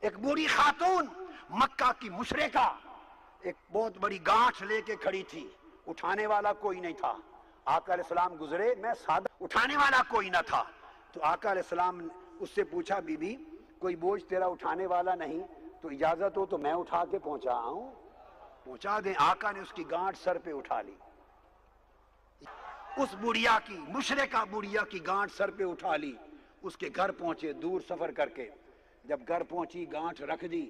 ایک بوڑھی خاتون مکہ کی مشرکہ ایک بہت بڑی گانٹھ لے کے کھڑی تھی، اٹھانے والا کوئی نہیں تھا. آقا علیہ السلام گزرے، میں سادہ، اٹھانے والا کوئی نہ تھا. تو آقا علیہ السلام نے اس سے پوچھا، بی بی کوئی بوجھ تیرا اٹھانے والا نہیں تو اجازت ہو تو میں اٹھا کے پہنچا آؤں؟ پہنچا دیں. آقا نے اس کی گانٹھ سر پہ اٹھا لی، اس بڑھیا کی، مشرکہ بڑھیا کی گانٹھ سر پہ اٹھا لی. اس کے گھر پہنچے دور سفر کر کے. جب گھر پہنچی گانٹھ رکھ دی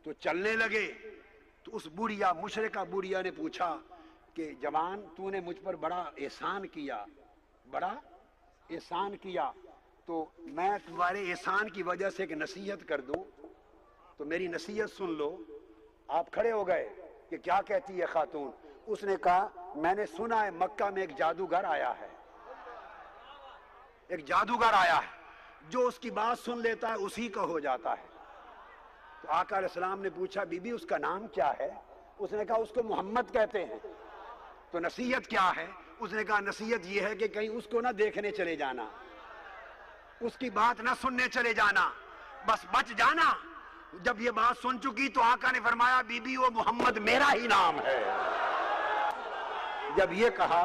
تو چلنے لگے. تو اس بڑھیا مشرکہ بڑھیا نے پوچھا کہ جوان تو نے مجھ پر بڑا احسان کیا، بڑا احسان کیا، تو میں تمہارے احسان کی وجہ سے ایک نصیحت کر دوں تو میری نصیحت سن لو. آپ کھڑے ہو گئے کہ کیا کہتی ہے خاتون؟ اس نے کہا میں نے سنا ہے مکہ میں ایک جادوگر آیا ہے، ایک جادوگر آیا ہے، جو اس کی بات سن لیتا ہے اسی کا ہو جاتا ہے. تو آقا علیہ السلام نے پوچھا بی بی اس کا نام کیا ہے؟ اس نے کہا اس کو محمد کہتے ہیں. تو نصیحت کیا ہے؟ اس نے کہا نصیحت یہ ہے کہ کہیں اس کو نہ دیکھنے چلے جانا، اس کی بات نہ سننے چلے جانا، بس بچ جانا. جب یہ بات سن چکی تو آقا نے فرمایا بی بی وہ محمد میرا ہی نام ہے. جب یہ کہا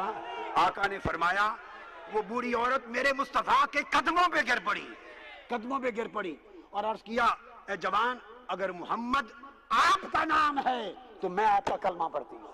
آقا نے فرمایا وہ بوڑھی عورت میرے مصطفیٰ کے قدموں پہ گر پڑی، قدموں پہ گر پڑی اور عرض کیا اے جوان اگر محمد آپ کا نام ہے تو میں آپ کا کلمہ پڑھتی ہوں.